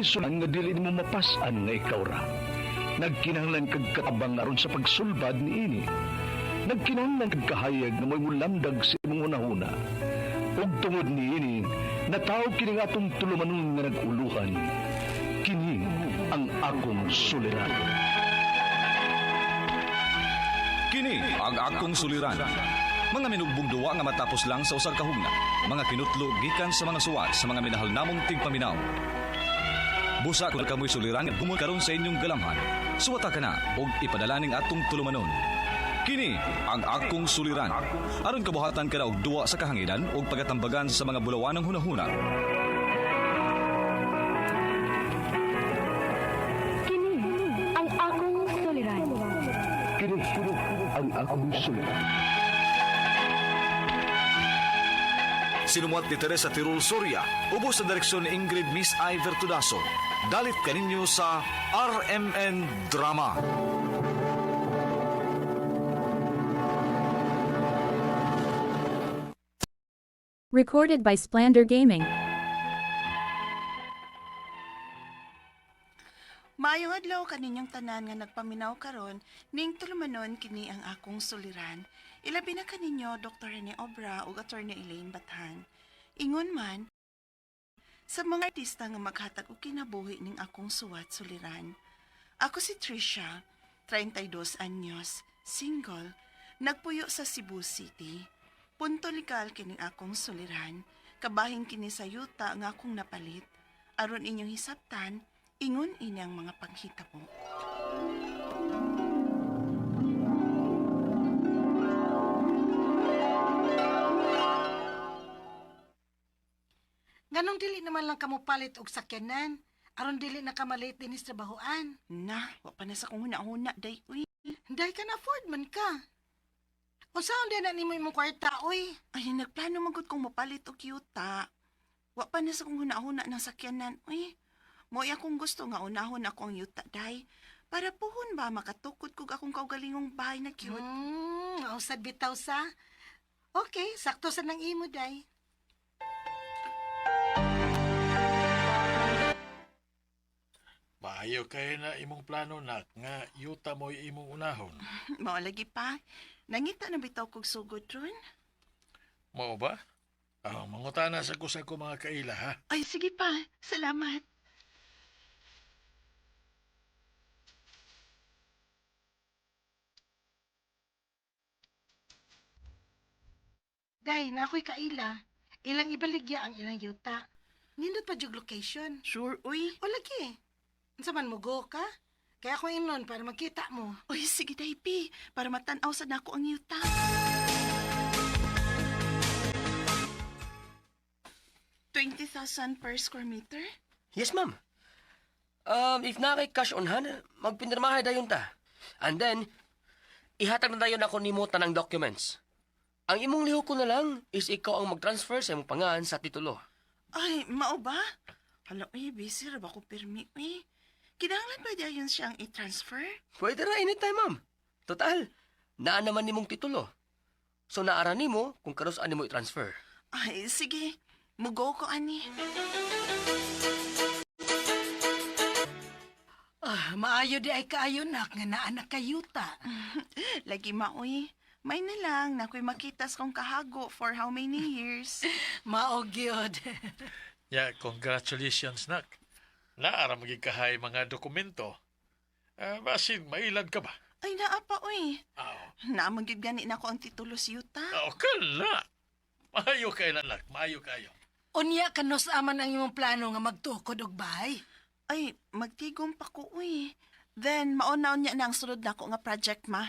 sulang nga dili mo mapasan nga ikaw ra. Nagkinahanglan kag katabang aron sa pagsulbad ni ini. Nagkinahanglan kag kahayag na mo'y mulamdag sa imong unahuna. Ug tungod ni ini, natawag kini nga atong tulumanon nga nag-uluhan. Kini ang akong suliran. Kini ang akong suliran. Mga minugbong duwa nga matapos lang sa usag kahugna. Mga kinutlo gikan sa mga suwat sa mga minahal namong tigpaminaw. Busa kung kamoy suliran nga bumol karon sa inyong galamhan. Suwata ka na og ipadala ning atong tulumanon. Kini ang akong suliran. Aron kabuhatan ka na og duwa sa kahanginan og pagatambagan sa mga bulawanang hunahuna. Kini ang akong suliran. Kini ang akong suliran. Sinumat ni Teresa Tirul Soria, ubos sa direksyon ni Ingrid Miss Iver Tudaso. Dalit kaninyo sa RMN Drama. Recorded by Splander Gaming. Maayong adlaw kaninyong tanan nga nagpaminaw karon ning tulumanon kini ang akong suliran. Ilabi na kaninyo Dr. Rene Obra ug Attorney Elaine Bathan. Ingon man sa mga artista nga maghatag og kinabuhi ning akong suwat suliran. Ako si Trisha, 32 anyos, single, nagpuyo sa Cebu City. Punto legal kining akong suliran, kabahin kini sa yuta nga akong napalit. Aron inyong hisabtan, ingon ini ang mga panghitabo. Ganong dili naman lang kamo palit og sakyanan, aron dili na kamalit din sa trabahoan. Na, wa pa na sa kong huna-huna, day, uy. Dahil ka na afford man ka. Unsaon din na nimo imong kwarta, oy? Ay, nagplano magod kong mapalit og yuta. Wa pa na sa kong huna-huna ng sakyanan, uy. Mo'y akong gusto nga unahon ako ang yuta, day. Para puhon ba makatukod kog akong kaugalingong bahay na cute. Ausad bitaw sa. Okay, sakto sa nang imo, day. Maayo kay na imong plano nak nga yuta mo imong unahon. Mao lagi pa. Nangita na bitaw kog sugod ron. Mao ba? Mangutana sa ko mga kaila ha. Ay, sige pa. Salamat. Day, na ako'y kaila. Ilang ibaligya ang ilang yuta. Nindot pa jug location. Sure, uy. O lagi. Unsa man mo go ka? Kaya ako inon para makita mo. Uy, sige, day, pi. Para matanaw sa nako ang yuta. $20,000 per square meter? Yes, ma'am. If na kay cash on hand, magpinirmahay dayon ta. And then, ihatag na dayon ako nimo tanang documents. Ang imong lihok ko na lang is ikaw ang mag-transfer sa imong pangalan sa titulo. Ay, mao ba? Hala, uy, busy ra ba ko pirmi, uy? Kinahanglan ba dayon siyang i-transfer? Pwede ra anytime, ma'am. Total, naa naman nimong titulo. So naara nimo kung karos ani mo i-transfer. Ay, sige. Mugo ko, ani. Maayo di ay kaayo nak nga naanak kayuta. Lagi maoy. May na lang na ako'y makitas kong kahago for how many years. Mao gyud. Ya, congratulations nak. Naara magikahay mga dokumento. Basin, mailan ka ba? Ay, naa pa, uy. Oo. Naamagyod gani na ko ang titulo si Yuta. Kala. Maayo kayo nak, maayo kayo. Unya kanos aman ang imong plano nga magtukod og bahay. Ay, magtigom pa ko, uy. Then, maunaw niya na ang sunod na ko nga project, ma.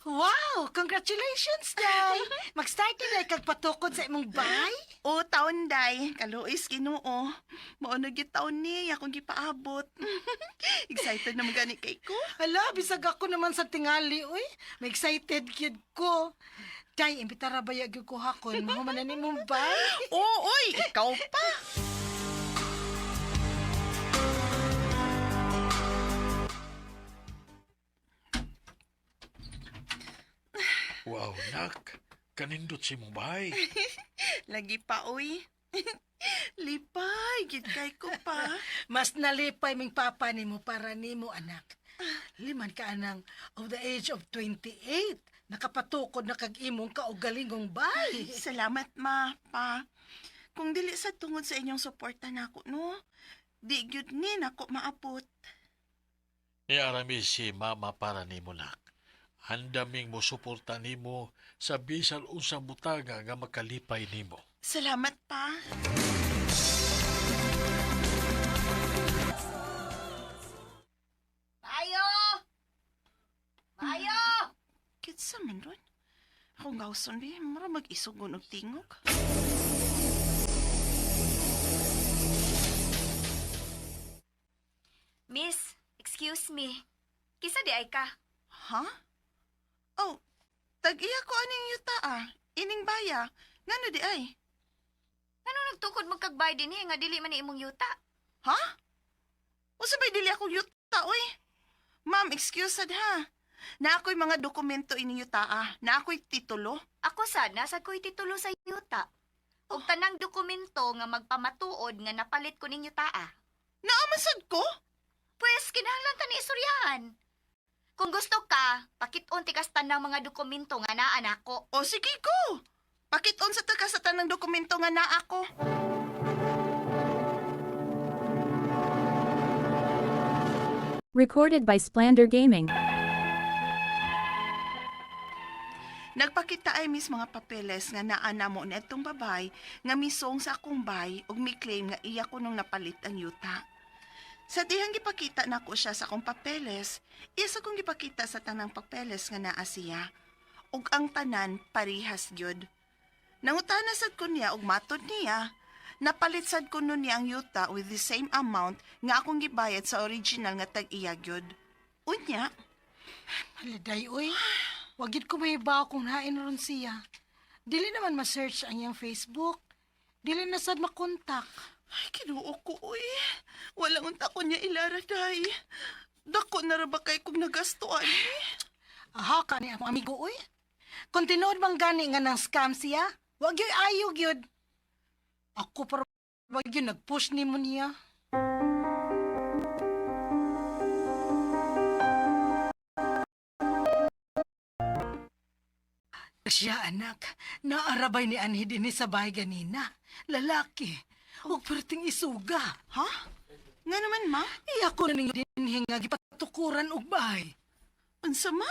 Wow! Congratulations, Day! Mag-start na kag patukod sa imong bahay? O, taon, day. Kaluis, Ginoo. Maunog yung taon niya, akong gipaabot. Excited na magani kay ko. Hala, bisag ako naman sa tingali, uy. May excited kid ko. Day, imbitara ba yung ko hakon? Mahumanan ni mong bahay? Oo, uy, ikaw pa. Wow, nak. kanindot si mong bahay. Lagi pa, uy. Lipay, gid kay ko pa. Mas nalipay ming papa nimo para nimo anak. Liman ka anang of the age of 28. Nakapatukod na kag imong kaugalingong bay. Salamat, ma, pa. Kung dili sa tungod sa inyong suporta nako, no? Di gyud ni nako maapot. Niarami si mama para nimo nak. Handaming mo suporta nimo sa bisan unsang butanga nga makalipay nimo. Salamat, pa. Mayo! Mayo! Kitsa man ron. Akong gawson di, mara mag-isugon og tingog. Miss, excuse me. Kisa di ay ka? Ha? Oh, tag-iya ko aning yuta Ining baya. Ngano di ay? Ano nagtukod magkagbay din nga dili man ni imong yuta? Ha? Usa bay dili ako yuta, oy. Ma'am, excuse sad ha. Na ako'y mga dokumento ining yuta Na ako'y titulo. Ako sana sa ko'y titulo sa yuta. Ug tanang dokumento nga magpamatuod nga napalit ko ning yuta. Naamasad ko? Pwes kinahanglan ta ni istoryahan. Kung gusto ka, pakit-on tikas tanang mga dokumento nga naa nako. O sige ko. Pakit-on sa takasatan ng dokumento nga naa ako. Recorded by Splander Gaming. Nagpakita ay mis mga papeles nga naa namo na itong babay nga misong sa akong bay ug mi claim nga iya ko nung napalit ang yuta. Sa dihang gipakita nako siya sa akong papeles, isa kong gipakita sa tanang papeles nga naa siya. Ug ang tanan parihas gyud. Nangutana sad ko niya ug matod niya, napalit sad ko nun niya ang yuta with the same amount nga akong gibayad sa original nga tag-iya gyud. Unya, Haliday, uy. Wagid ko mahibaw kung nain ron siya. Dili naman ma-search ang iyang Facebook. Dili na sad makontak. ay kinuo ko uy. Walang unta ko niya ilara day. Dako na ra ba kay kong nagastuan eh? Aha, ka ni akong amigo, uy. Kung tinood bang gani nga ng scam siya, wag yun ayog yun. Ako para wag yun nag-push ni mo niya. Siya anak, naarabay ni Anhi din sa bahay ganina. Lalaki, huwag perting isuga. Ha? Nga naman ma? Iya ko na ninyo din hinga gipatukuran og bahay. Unsa ma?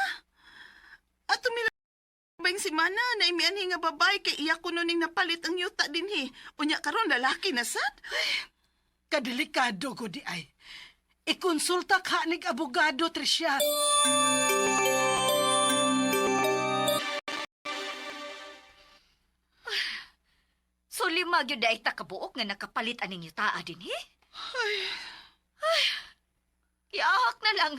At umilabang si Mana na imian nga babay kay iya ko nuning napalit ang yuta dinhi. Unya karon lalaki na sad. Kadelikado ko di ay. Ikonsulta ka nig abogado, Tricia. So lima gyud ay takabuok nga nakapalit aning yutaa din Ay. Iahak na lang.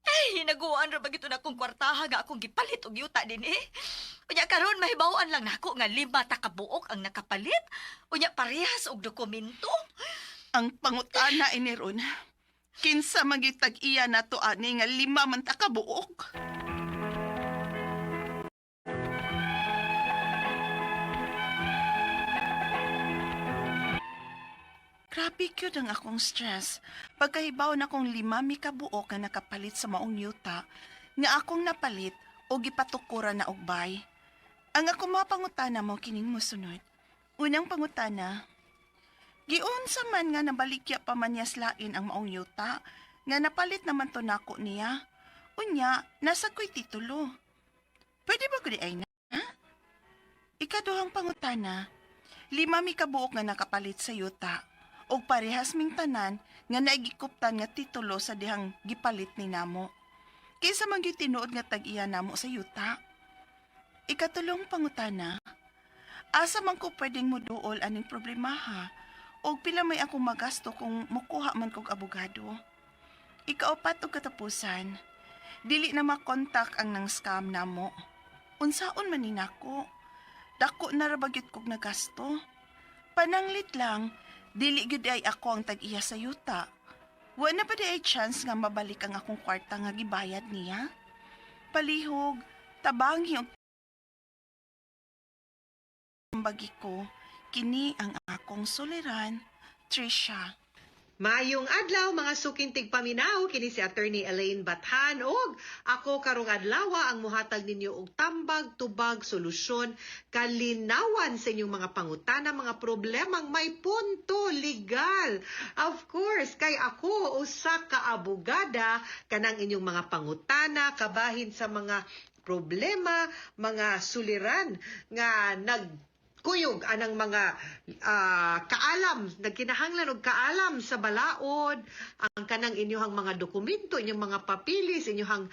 Ay, hinaguan ra ba gito na akong kwartaha nga akong gipalit og yuta din Unya karon mahibaw-an lang nako nga 5 takabuok ang nakapalit. Unya parehas og dokumento. Ang pangutana ini ron. Kinsa magitag iya nato ani nga 5 man ta ka buok. Grabe kyud ang akong stress. Pagkahibaw na kong 5 mi kabuok nga nakapalit sa maong yuta, nga akong napalit o gipatukuran na ogbay. Ang akong mga pangutana mo kining mosunod. Unang pangutana, giunsa man nga nabalikya pa man niya slain ang maong yuta, nga napalit naman to nako niya. Unya, nasa ko'y titulo. Pwede ba ko di ay na? Ikaduhang pangutana, 5 mi kabuok nga nakapalit sa yuta, og parehas ming tanan nga naigikuptan nga titulo sa dihang gipalit ni namo. Kaysa man gyud tinuod nga tag-iya namo sa yuta. Ikatulong pangutana, asa man ko pwedeng moduol aning problema ha? Og pila may akong magasto kung mukuha man kog abogado. Ikaapat og katapusan, dili na makontak ang nang scam namo. Unsaon man ni nako? Dako na ra ba gyud kog nagasto? Pananglit lang, dili gyud ay ako ang tag-iya sa yuta. Wa na pa di ay chance nga mabalik ang akong kwarta nga gibayad niya? Palihog, tabangi og bagi ko, kini ang akong suliran, Trisha. Mayong adlaw mga suking tigpaminaw kini si Attorney Elaine Bathan ug ako karong adlaw ang muhatag ninyo og tambag tubag solusyon kalinawan sa inyong mga pangutana mga problemang may punto legal. Of course, kay ako usa ka abogada kanang inyong mga pangutana kabahin sa mga problema, mga suliran nga kuyog anang mga kaalam, nagkinahanglan og kaalam sa balaod, ang kanang inyong mga dokumento, inyong mga papilis, inyong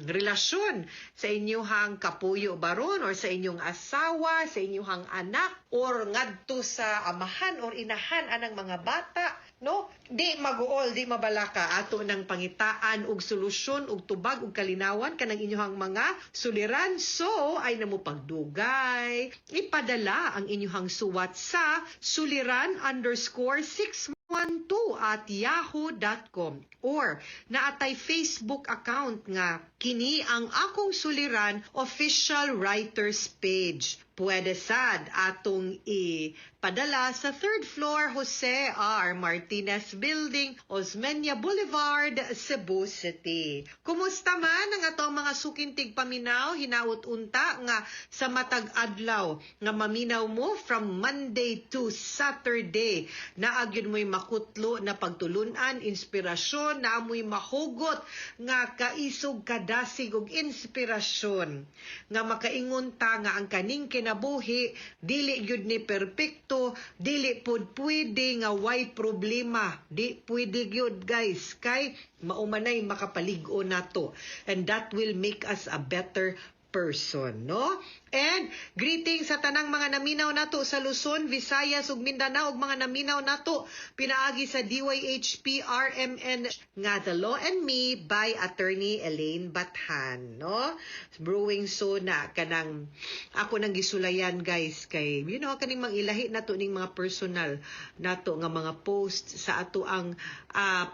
relasyon sa inyong kapuyo baron or sa inyong asawa, sa inyong anak or ngadto sa amahan or inahan anang mga bata, no? Di maguol, di mabalaka ato ng pangitaan og solusyon og tubag og kalinawan kanang inyong mga suliran. So ay namo pagdugay ipadala ang inyong suwat sa suliran_612@yahoo.com or naatay Facebook account nga kini ang akong suliran official writers page. Pwede sad atong ipadala sa 3rd floor Jose R. Martinez Building, Osmeña Boulevard, Cebu City. Kumusta man ang atong mga sukintig paminaw, hinaut unta nga sa matag adlaw nga maminaw mo from Monday to Saturday. Naagyod mo'y makutlo na pagtulunan, inspirasyon, naamoy mahugot nga kaisog kadasig og inspirasyon nga makaingon ta nga ang kaning kinabuhi dili gyud ni perpekto, dili pud pwede nga way problema, di pwede gyud guys kay maumanay makapalig-o nato, and that will make us a better person, no? And greetings sa tanang mga naminaw nato sa Luzon, Visayas ug Mindanao ug mga naminaw nato pinaagi sa DYHP RMN nga The Law and Me by Attorney Elaine Bathan, no? Brewing so na kanang ako nang gisulayan guys kay kaning mangilahi nato ning mga personal nato nga mga post sa ato ang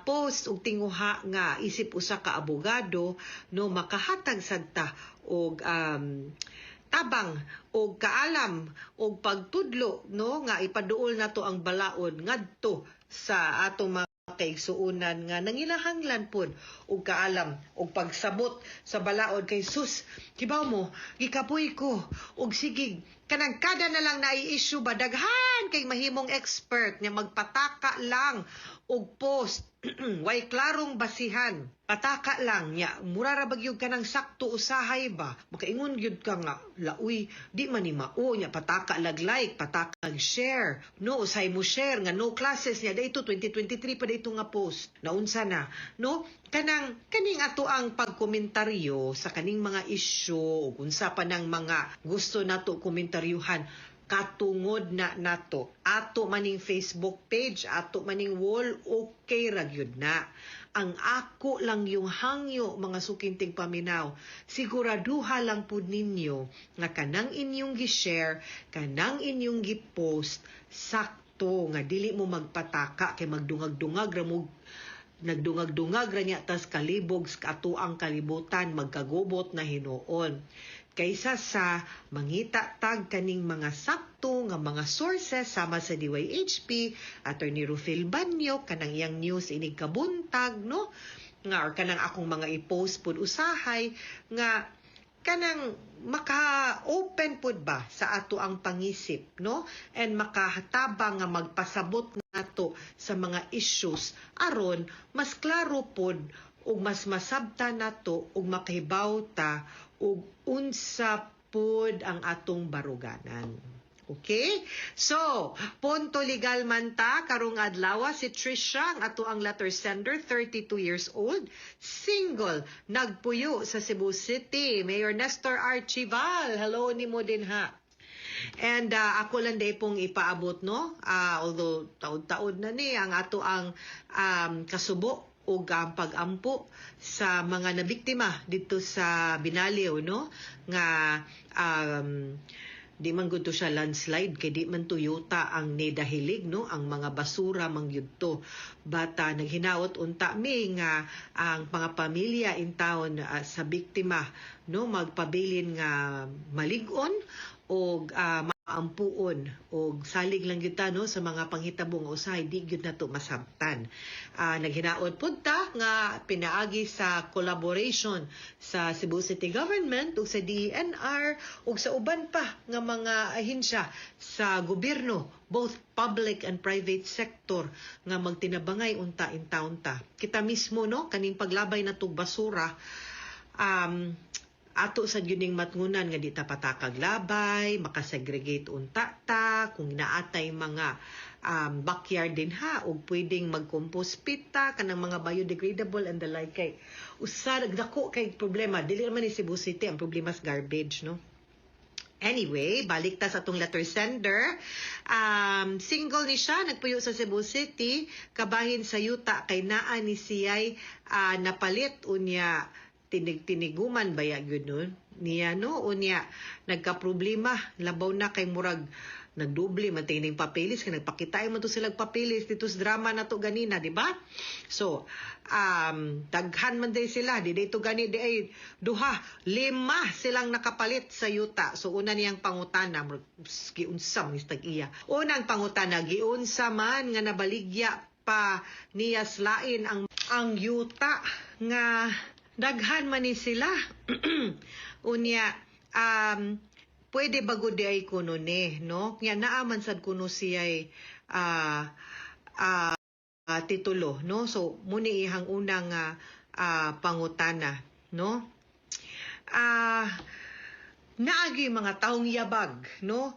post ug tinguha nga isip usa ka abogado, no, makahatag sadta og tabang o kaalam o pagtudlo, no, nga ipaduol nato ang balaod ngadto sa atong mga kaigsuonan nga nangilahanglan pod og kaalam og pagsabot sa balaod kay sus kibaw mo gikapoy ko og sige kanang kada na lang na-issue ba daghan kay mahimong expert nga magpataka lang og post way klarong basihan, pataka lang nya mura ra bagyog ka ng sakto usahay ba makaingon gyud ka nga lauy di man ni mao nya pataka lag like pataka lag share, no, usahay mo share nga no classes nya dayto 2023 pa dayto nga post naunsa na, no, kaning ato ang pagkomentaryo sa kaning mga issue ug unsa pa nang mga gusto nato komentaryuhan katungod na nato ato maning Facebook page, ato maning wall, okay ra gyud na. Ang ako lang yung hangyo mga sukintig paminaw, siguraduha lang pud ninyo nga kanang inyong gi-share, kanang inyong gi-post sakto nga dili mo magpataka kay magdungag-dungag ra mo nagdungag-dungag ra niya tas kalibog sa ato ang kalibutan magkagubot na hinuon. Kaysa sa mangita tag kaning mga sakto nga mga sources sama sa DYHP, Attorney Rufil Banyo, kanang iyang news inig kabuntag, no? Nga or kanang akong mga i-post pud usahay nga kanang maka-open pud ba sa ato ang pangisip, no? And makahatabang nga magpasabot nato sa mga issues aron mas klaro pud ug mas masabta nato ug makahibaw ta ug unsa pod ang atong baruganan. Okay? So, punto legal man ta karong adlaw si Trisha ang ato ang letter sender, 32 years old, single, nagpuyo sa Cebu City. Mayor Nestor Archival, hello nimo din ha. And ako lang day pong ipaabot, no? Although taod-taod na ni ang ato ang kasubo o ang pag-ampo sa mga nabiktima dito sa Binaliw, no? Nga di man gud to siya landslide kay di man Toyota ang nidahilig, no? Ang mga basura man gyud to. Bata naghinaot unta mi nga ang mga pamilya in town sa biktima, no, magpabilin nga malig-on og maampuon o salig lang gyud ta no sa mga panghitabo nga usahay di gyud nato masabtan. Naghinaot pud ta nga pinaagi sa collaboration sa Cebu City Government ug sa DENR ug sa uban pa nga mga ahensya sa gobyerno, both public and private sector nga magtinabangay unta in town ta. Kita mismo no kaning paglabay natong basura ato sa yuning matngunan nga di ta patakag labay, makasegregate unta ta, kung naatay mga backyard din ha, o pwedeng mag-compost pit ta, kanang mga biodegradable and the like kay. Usa, dako kay problema, dili naman ni Cebu City, ang problema sa garbage, no? Anyway, balik ta sa atong letter sender. Single ni siya, nagpuyo sa Cebu City, kabahin sa yuta, kay naa ni siya'y napalit unya tiniguman baya gyud nun niya no unya nagka-problema labaw na kay murag nagdoble man tining papeles kay nagpakita man to sila papeles dito sa drama nato ganina di ba so daghan man day sila di to gani di ay duha lima silang nakapalit sa yuta so una niyang pangutana giunsa mis tag-iya unang pangutana giunsa man nga nabaligya pa niya slain ang yuta nga daghan man ni sila. Unya, pwede bago di ay kuno ni, no? Kaya naaman sad kuno siya'y titulo, no? So, muni ihang unang pangutana, no? Naagi mga taong yabag, no?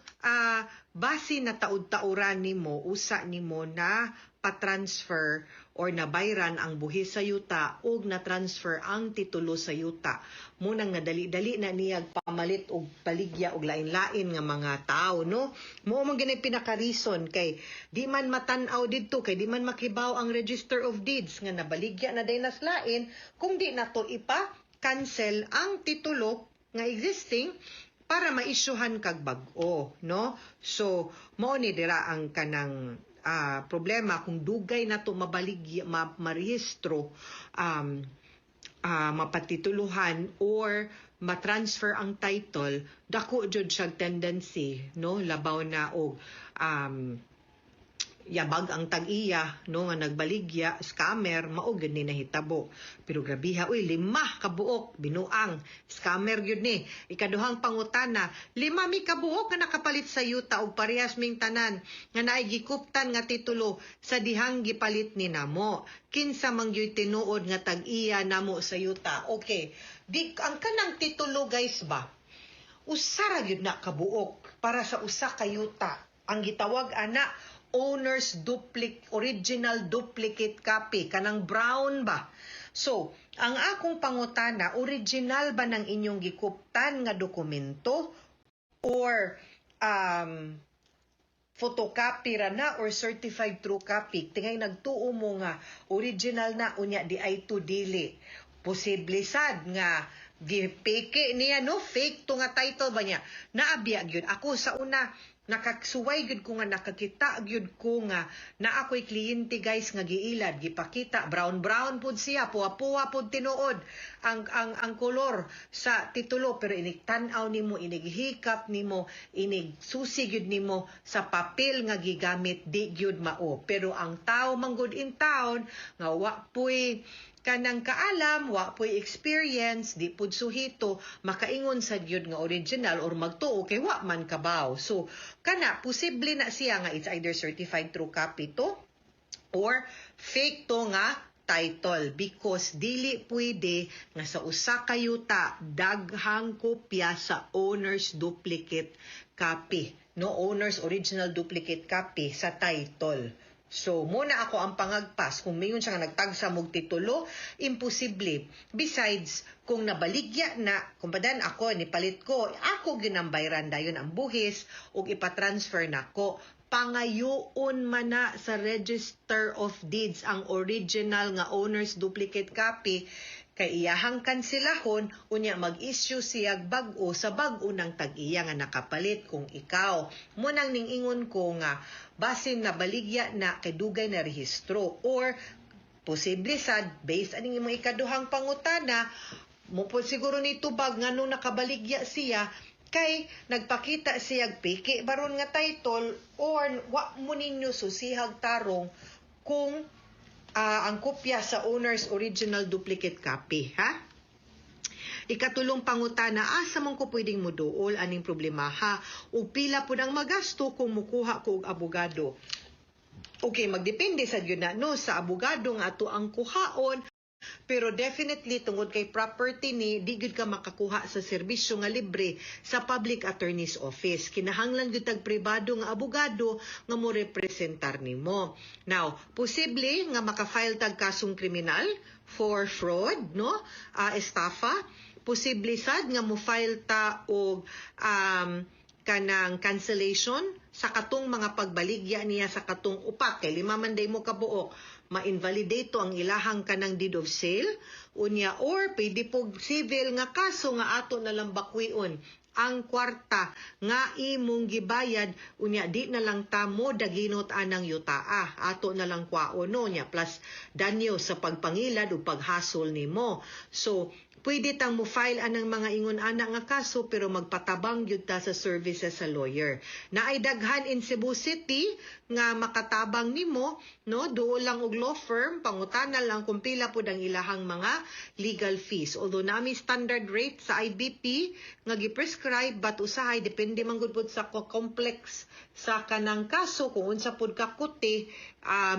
Base na taud-tauran nimo, usa nimo na pa-transfer or nabayran ang buhis sa yuta ug na-transfer ang titulo sa yuta. Munang nga dali-dali na niyag pamalit og paligya og lain-lain nga mga tao, no? Mao man ganay pinaka-reason kay di man matan-aw didto kay di man makibaw ang Register of Deeds nga nabaligya na day naslain kung di nato ipa-cancel ang titulo nga existing para ma-issuehan kag bag-o, no? So, mao ni dira ang kanang problema kung dugay na to mabaligya, marehistro, mapatituluhan or matransfer ang title, dako jud siya tendency, no? Labaw na og yabag ang tag-iya, no? Nga nagbaligya, scammer, maog yun ni nahitabo. Pero grabiha, uy, 5 kabuok, binuang, scammer yun ni. Ikaduhang pangutana, 5 mi kabuok nga nakapalit sa yuta o parehas ming tanan, nga naigikuptan nga titulo sa dihang gipalit ni namo. Kinsa mangyoy tinuod nga tag-iya namo sa yuta. Okay, ang kanang titulo guys ba, usara yun na kabuok para sa usa ka yuta. Ang gitawag ana, owner's original duplicate copy, kanang brown ba? So, ang akong pangutana, original ba ng inyong gikuptan nga dokumento or photocopy ra na or certified true copy? Tingay nagtuo mo nga original na unya di ay to dili. Posible sad nga gipeke niya no, fake to nga title ba niya? Naabya gyud ako sa una nakaksuway gyud ko nga nakakita gyud ko nga na ako'y kliyente guys nga giilad gipakita brown pud siya puwa pud tinuod ang kolor sa titulo pero inig-tan-aw nimo inighikap nimo inigsusi gyud nimo sa papel nga gigamit di gyud mao pero ang tao manggod in town nga wa puy kanang kaalam, wa po'y experience, di pud suhito, makaingon sa gyud nga original or magtuo kay wa man kabaw. So, kana, posible na siya nga it's either certified true copy to or fake to nga title because dili pwede nga sa usa ka yuta daghang kopya sa owner's duplicate copy. No, owner's original duplicate copy sa title. So, muna ako ang pangagpas. Kung mayon siya nga nagtagsa mog titulo, imposible. Besides, kung nabaligya na, kung padan ako, nipalit ko, ako ginambayran dayon ang buhis o ipatransfer na ko. Pangayoon man na sa Register of Deeds ang original nga owner's duplicate copy kay iyahang kansilahon unya mag-issue siyag bag-o sa bag-o ng tag-iya nga nakapalit kung ikaw. Munang ningingon ko nga basin na baligya na kay dugay na rehistro or posible sad based aning imong ikaduhang pangutana mo po siguro ni tubag nga nung nakabaligya siya Kay nagpakita siyag piki baron nga title or wa mo ninyo susihag tarong kung ang kopya sa owner's original duplicate copy, ha? Ikatulong pangutana, asa man ko pwedeng muduol aning problema ha? Ug pila pud ang magasto kung mukuha ko og abogado. Okay, magdepende sa gyud na no sa abogado nga ato ang kuhaon. Pero definitely tungod kay property ni di gyud ka makakuha sa serbisyo nga libre sa public attorney's office. Kinahanglan gyud tag pribado nga abogado nga mo representar nimo. Now, posible nga maka-file tag kasong kriminal for fraud, no? Estafa. Posible sad nga mo file ta og kanang cancellation sa katong mga pagbaligya niya sa katong upak kay lima man day mo kabuok ma-invalidate to ang ilahang kanang deed of sale unya or pwede po civil nga kaso nga ato na lang bakwion ang kwarta nga imong gibayad unya di na lang tamo daginot anang yutaa ato na lang kwaon no nya plus danyo sa pagpangilad o paghasol nimo. So pwede tang mo file anang mga ingon anak nga kaso pero magpatabang gyud ta sa services sa lawyer. Naay daghan in Cebu City nga makatabang nimo no duol lang og law firm pangutana lang kung pila pud ang ilahang mga legal fees. Although nami standard rate sa IBP nga gi-prescribe but usahay depende man gud pud sa complex sa kanang kaso kung unsa pud ka kuti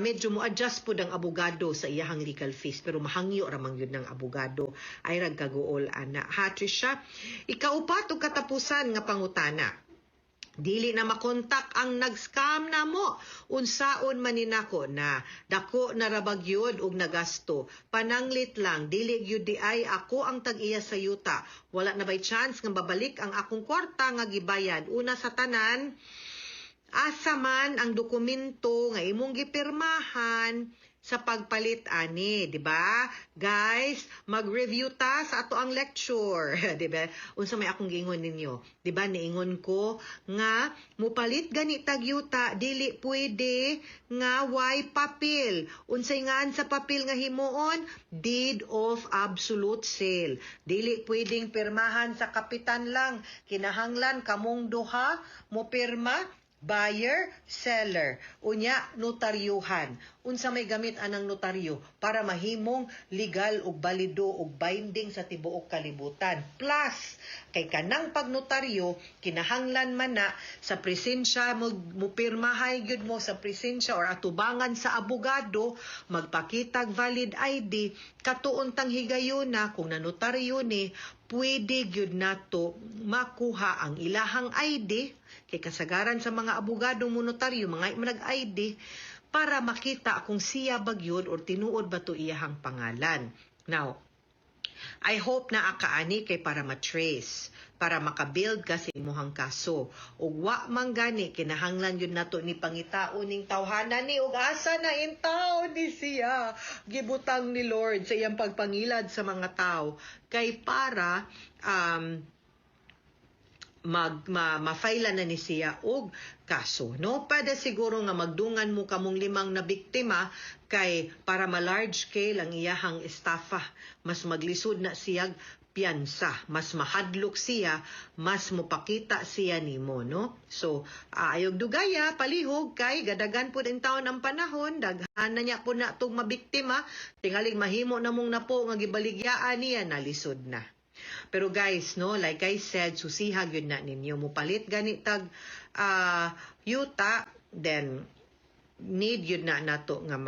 medyo mo adjust pud ang abogado sa iyahang legal fees pero mahangyo ra man gyud ng abogado ay rag kaguol ana. Ha Trisha, ikaupat og katapusan nga pangutana. Dili na makontak ang nag-scam na mo. Unsaon man ninako na dako na rabagyod og nagasto. Pananglit lang, dili gyud di ay ako ang tag-iya sa yuta. Wala na by chance nga babalik ang akong kwarta nga gibayad. Una sa tanan, asa man ang dokumento nga imong gipirmahan sa pagpalit ani, di ba? Guys, mag-review ta sa ato ang lecture, di ba? Unsa may akong giingon ninyo, di ba? Niingon ko nga mupalit gani tag yuta dili pwede nga way papel. Unsay ngaan sa papel nga himuon? Deed of absolute sale. Dili pwedeng pirmahan sa kapitan lang. Kinahanglan kamong duha mo pirma buyer, seller, unya notaryuhan. Unsa may gamit anang notaryo para mahimong legal ug balido ug binding sa tibuok kalibutan. Plus, kay kanang pagnotaryo, kinahanglan man na sa presensya mo pirmahay gyud mo sa presensya or atubangan sa abogado, magpakitag valid ID, katuon tang higayon na kung nanotaryo ni, pwede gyud nato makuha ang ilahang ID kay kasagaran sa mga abogado mo notaryo mga nag-ID para makita kung siya bagyod or tinuod ba to iyahang pangalan. Now, I hope na akaani kay para matrace, para makabuild kasi imuhang kaso. Ug wa man gani kinahanglan yun nato ni pangitao ning tawhana ni ug asa na in-tao ni siya gibutang ni Lord sa iyang pagpangilad sa mga tao kay para ma-file na ni siya og kaso, no? Pwede siguro nga magdungan mo kamong 5 na biktima kay para ma-large scale ang iyahang estafa. Mas maglisod na siyag piyansa, mas mahadlok siya, mas mupakita siya nimo, no? So, ayog dugaya, palihog kay gadagan pud in taon ang panahon, daghan na niya po na itong mabiktima, tingalig mahimo na mong napo nga gibaligyaan niya, nalisod na. Pero guys, no, like I said, susihag yun na ninyo. Mupalit gani tag yuta, then need yun na nato nga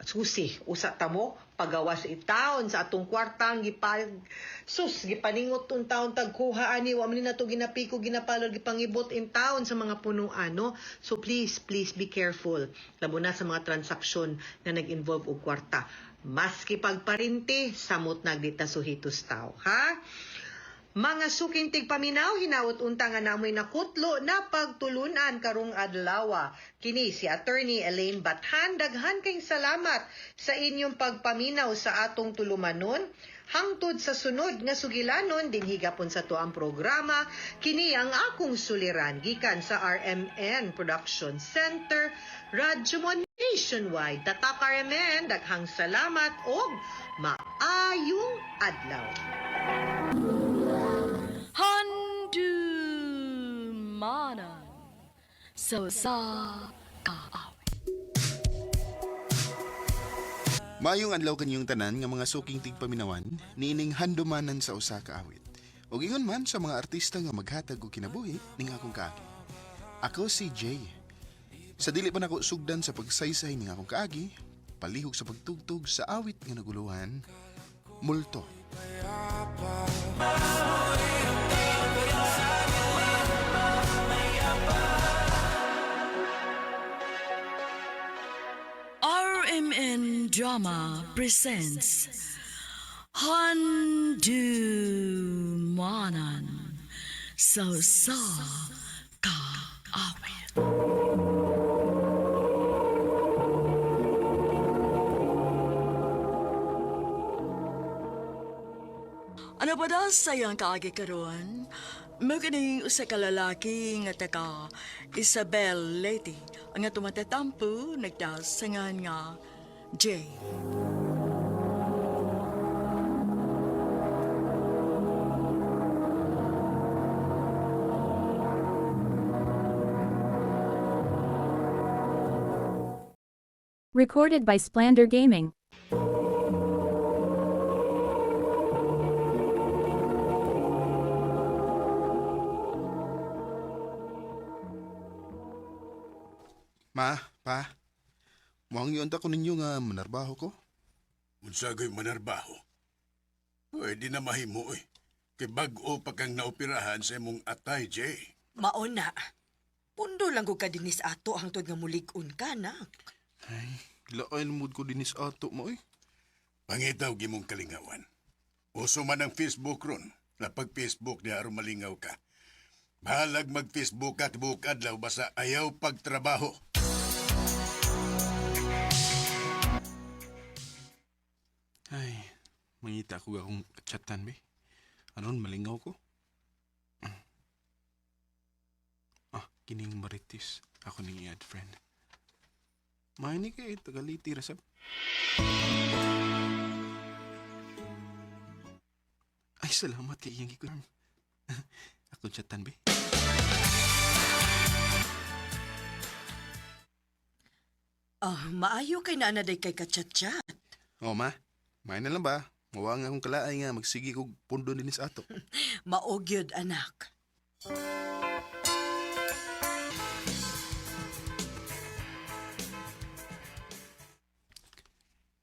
susi. Usa tamo, pagawa sa itaon sa atong kwartang gipaningot un taon tagkuha ani wa man nato ginapiko ginapalod gipangibot in taon sa mga punuan, no? So please be careful labo na sa mga transaksyon na nag-involve og kwarta. Maski pagparinti, samot nagdita suhitos tao, ha? Mga sukintig paminaw, hinaut unta nga namoy nakutlo na pagtulunan karong adlaw. Kini si Attorney Elaine Bathan, daghan kayong salamat sa inyong pagpaminaw sa atong tulumanon. Hangtod sa sunod nga sugilanon, din higapon sa to ang programa, kini ang akong suliran, gikan sa RMN Production Center, Radyo Mo Nationwide. Tatak RMN, daghang salamat o maayong adlaw. Ha? manan. So sa kaawit. Maayong adlaw kanyong tanan nga mga suking tigpaminawan niining handumanan sa usa ka awit. Ug ingon man sa mga artista nga maghatag og kinabuhi ning akong kaagi. Ako si Jay. Sa dili pa nako sugdan sa pagsaysay ning akong kaagi, palihog sa pagtugtog sa awit nga naguluhan, Multo. RMN Drama presents Handumanan So Sa Kaawit. Ano ba daw sayang kaagi karon? Maganing usa ka lalaki nga taga Isabel Lady ang nga tumatatampo nagdasangan nga Jay. Recorded by Splander Gaming. Ma, pa. Muang yun ta ko ninyo nga manarbaho ko. Unsagay manarbaho. Pwede na mahimo eh. Kay bag-o pa kang naoperahan sa imong atay, Jay. Mauna. Pundo lang ko ka dinis ato hangtod nga mulig-un ka na. Ay, laay mood ko dinis ato mo eh. Pangitaw gimong kalingawan. Uso man ang Facebook ron. Na pag Facebook niya aron malingaw ka. Bahalag mag-Facebook at bukadlaw basta ayaw pagtrabaho. Ay, mangita ko akong chatan be. Aron malingaw ko. Kining Maritis. Ako ning i-add friend. Mahini kay tagaliti rasab. Ay, salamat kay iyang gikuan. Akong chatan be. Maayo kay na anaday kay kachat-chat. O ma, may na lang ba? Mawa nga akong kalaay nga magsigi kog pundo dinis ato. Maogyod anak.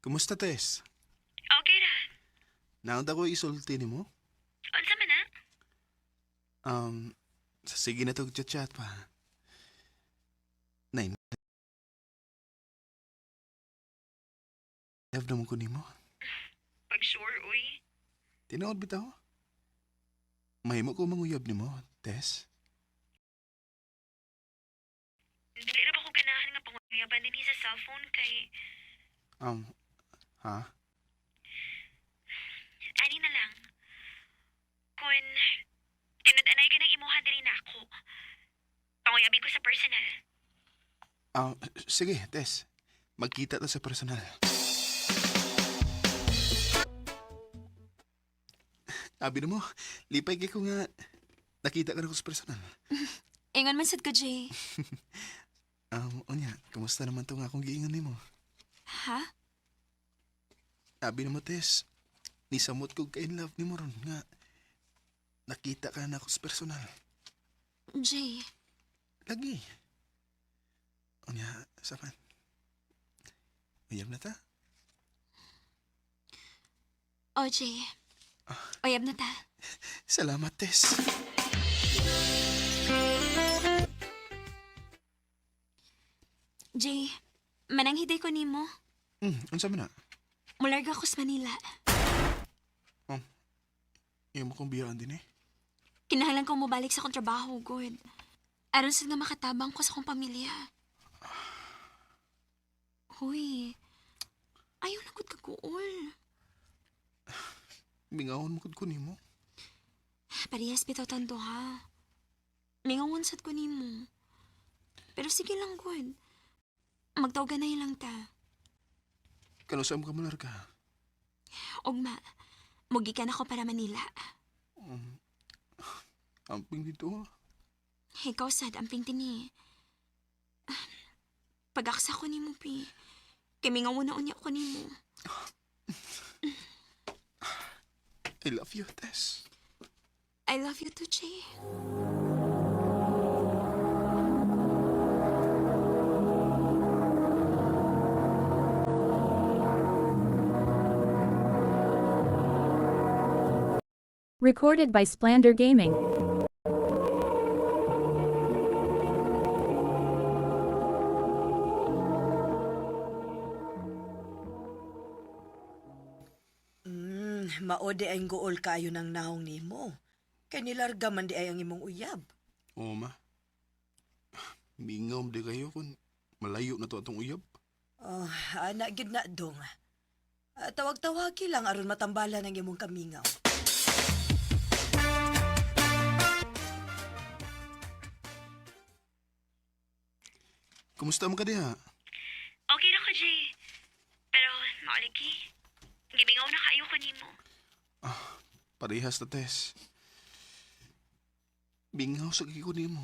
Kumusta, Tess? Okay ra. Naunta ko isulti ni mo? Unsa man na? Sa sige na to chat pa. Nay, love naman ko ni mo. Pag sure, uy. Tinood bitaw. Mahimo ko manguyab ni mo, Tess. Dili ra ba ko ganahan nga panguyaban din sa cellphone kay... Ha? Ani na lang. Kung tinud-anay ka ng imuha diri na ako, panguyabin ko sa personal. Sige, Tess. Magkita ta sa personal. Abi na mo, lipay kay ko nga nakita ka na ko sa personal. Ingon man sad ko, Jay. Unya, kamusta naman to nga akong giingon ni mo? Ha? Abi na mo, Tess. Nisamot ko ka in love ni mo ron nga nakita ka na ako sa personal. Jay. Lagi. Unya, sapan. Uyab na ta? O, Jay. Uyab na ta. Salamat, Tess. Jay, mananghiday ko nimo. Unsa man na? Mularga ko sa Manila. Iyon mo kong biyaan din eh. Kinahanglan kong mabalik sa akong trabaho, good. Aron sa nga makatabang ko sa akong pamilya. Huy, ayaw na gud kaguol. Mingawon mo ko nimo. Parehas bitaw tanto ha. Mingawon sad ko nimo. Pero sige lang, good. Magtawgan na lang ta. Kano saan mo ka malarga? Ugma, mugi ka na ko para Manila. Amping dito ha. Ikaw sad ang pingtini. Pag-aksa ko nimo, Pi. Kay mingaw na unya ko nimo. I love you, Tess. I love you too, Jay. Recorded by Splander Gaming. Maode ay gool kayo ng naong nimo. Kay nilarga man di ay ang imong uyab. Oo, ma. Mingom di kayo kung malayo na to atong uyab. Oh, anak gid na dong. Tawag-tawagi lang aron matambala ng imong kamingaw. Kumusta mo ka diha? Okay na ko, Jay. Pero, mauliki. Gimingaw na kayo ko nimo. Parehas na, Tess. Bingaw sa gigi mo.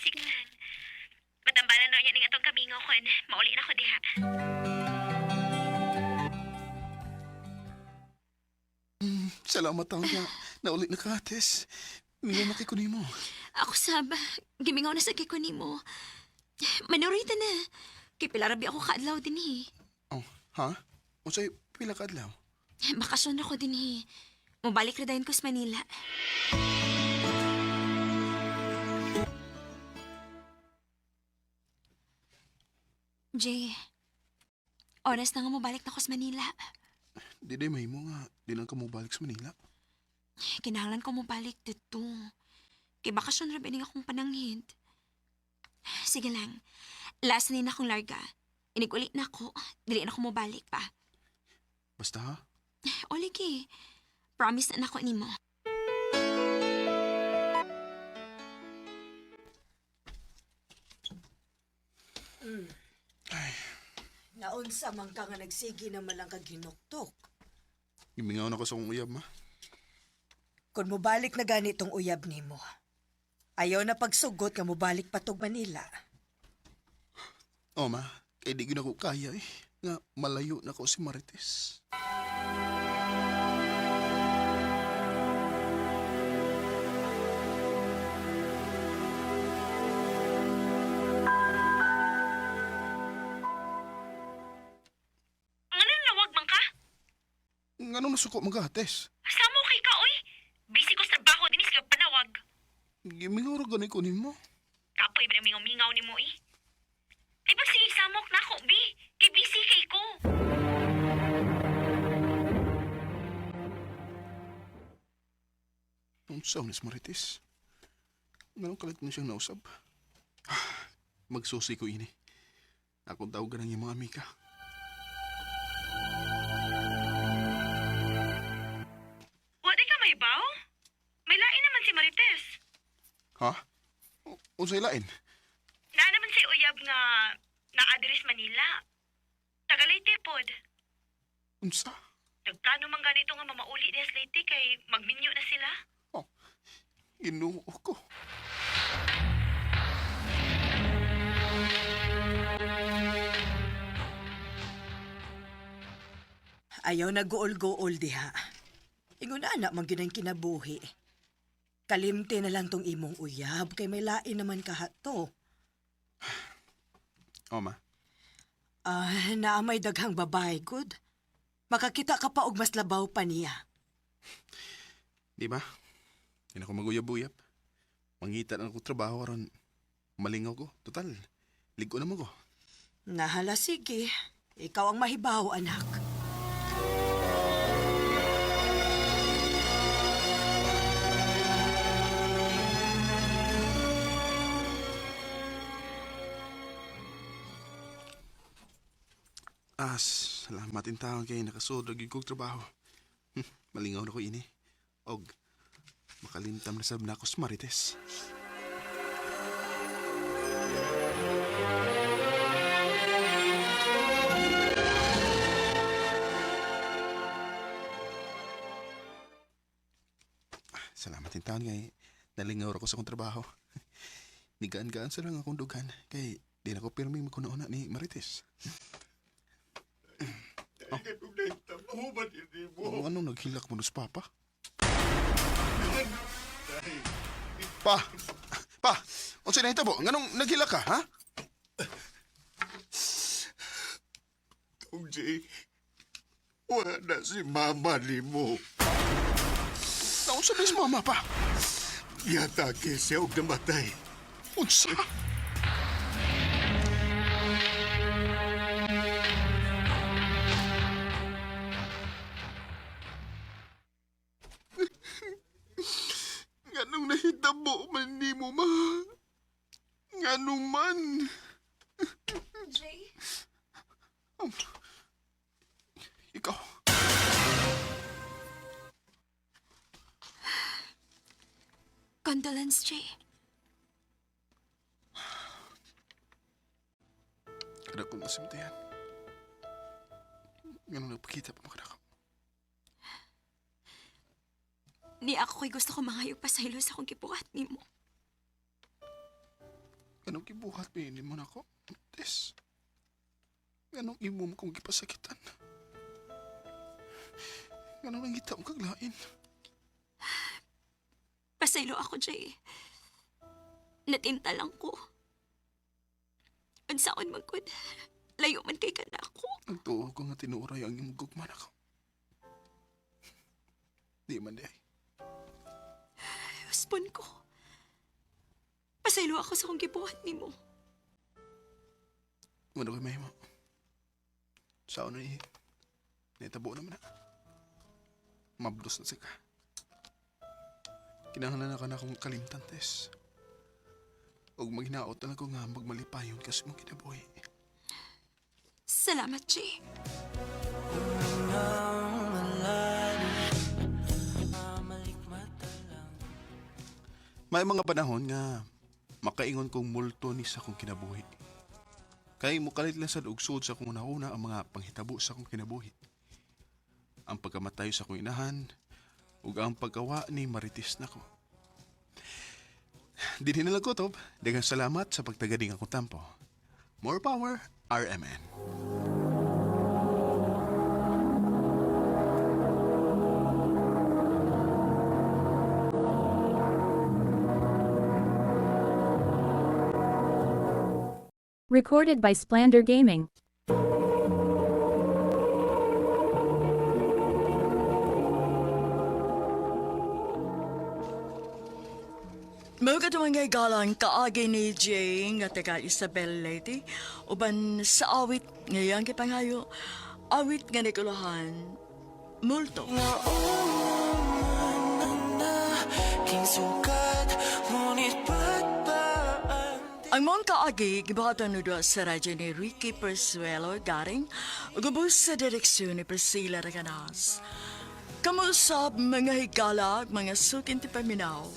Sige lang. Matambalan na niya ning atong kamingaw ko. Mauli na ko diha. Salamat ang nga. Naulit na ka, Tess. Mingaw na kay kunin mo. Ako sab, gimingaw na sa kiko nimo. Manorita na. Kay pilarabi ako kaadlaw din Oh, ha? O sa'yo, pila ka adlaw? Bakasyon ako din Mabalik na dayon ko sa Manila. Jay, oras na nga mabalik na ko sa Manila. Di may mo nga. Di lang ka mo balik sa Manila. Kinahanglan ko mabalik dito. Kay bakasyon ra bining akong pananghid. Sige lang. Last na akong larga. Inigulit na ako. Dili na ako mabalik pa. Basta ha? O lagi. Promise na ako nimo. Naunsa man ka nga nagsigi naman lang kag hinuktok. Gimingaw na ko sa kong uyab, ma. Kung mobalik na ganitong uyab nimo, ayaw na pagsugot nga mobalik patog Manila. O, ma. Kaya di ko na ko kaya eh. Nga malayo na ko si Marites. Nga nung nasuko magates. Samo kay ka, oy. Busy ko sa trabaho dinis kag panawag. Gimingaw ra gani ko nimo. Kapoy ba mingaw ni mo, eh? Ay, pag sige samok na ako, bi. Kay busy kay ko. Unsa unis Marites? Nga nung kalit mo siyang nausab. Magsusi ko ini. Akong tawag ka ng iyong mga amika. Baw? May lain naman si Marites. Ha? Unsay lain? Na naman si Uyab nga na-address Manila. Tagalayte pod. Unsa? Nagplano man ganito nga mamauli des Leyte kay magminyo na sila. Inuo ko. Ayaw na gool-gool diha. Ingon na anak man ginang kinabuhi. Kalimte na lang tong imong uyab kay may lain naman kahato. O, ma. Naamay daghang babae, good. Makakita ka pa og mas labaw pa niya. Di ba? Hindi na ko maguyab-uyab. Mangita na ako trabaho aron malingaw ko. Total, ligo naman ko. Nahala, sige. Ikaw ang mahibaw, anak. Salamat in taon kay nakasod og kong trabaho. Malingaw na ko ini. Og makalimtam na sab na ako sa Marites. Salamat in taon kay Nalingaw ako sa akong trabaho. Nigaan-gaan sa lang akong dugan. Kay di na ko pirming magkunauna ni Marites. Anong naghilak mo sa papa? Pa! Unsa na hitabo? Nganong naghilak ka, ha? Tong Jay, wala si mama ni mo. Naunsa ba si mama, pa? Yatake siya og namatay. Unsa? Nganong nahitabo man ni mo, ma? Nganong man? Jay? Ikaw. Condolence, Jay. Kada kong masimtayan. Nganong nagpakita pa makadaka. Ni ako ko'y gusto ko mangayo pa sa ilo sa akong kibuhat ni mo. Anong kibuhat pinili mo na ako? Tess. Anong imo mo kong gipasakitan? Anong nangita mo kaglain? Pasaylo ako, Jay. Natinta lang ko. Unsaon man kun, layo man kay kana ako. Nagtuo ko nga tinuray ang iyong gugman ako. Di man di. Husband ko. Pasaylo ako sa akong gibuhat ni mo. Ano kay mahimo? Sao na naitabo naman na. Mabdos na sika. Kinahanglan na ka na akong kalimtan, Tess. Og maghinaot na ako nga magmalipayon kasi mong kinabuhi. Salamat, Jay. May mga panahon nga makaingon kong multo ni sa akong kinabuhi. Kay mukalit lang sa ugsod sa akong una ang mga panghitabo sa akong kinabuhi. Ang pagkamatay sa akong inahan ug ang pagkawa ni Marites nako. Dinhi na lang ko, Tob. Daghang salamat sa pagtagading akong tampo. More power, RMN. Recorded by Splander Gaming. Mga ngay galang kaagi ni Jay nga taga Isabel Lady uban sa awit ngayang kipangayo awit nga nikulahan multo. Ang mga kaagi gibahatan nudo sa radyo ni Ricky Persuelo garing ugubos sa direksyon ni Priscilla Raganas. Kamusab mga higala mga sukin ti paminaw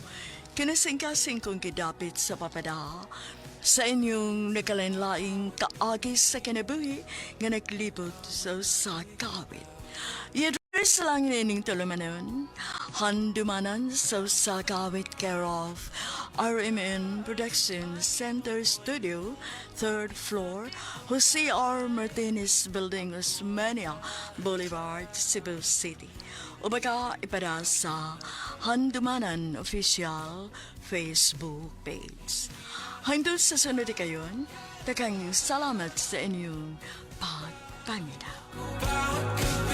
kinasingkasing kong kidapit sa papada sa inyong nakalanlaing kaagis sa kinabuhi nga naglibot sa kawit. Yadres lang nining tulumanon, handumanan sa kawit care of RMN Production Center Studio, 3rd floor, Jose R. Martinez Building, Osmania Boulevard, Cebu City. O baka ipada sa Handumanan Official Facebook page. Hangtod sa sunod kayon, takang salamat sa inyong pagpangita.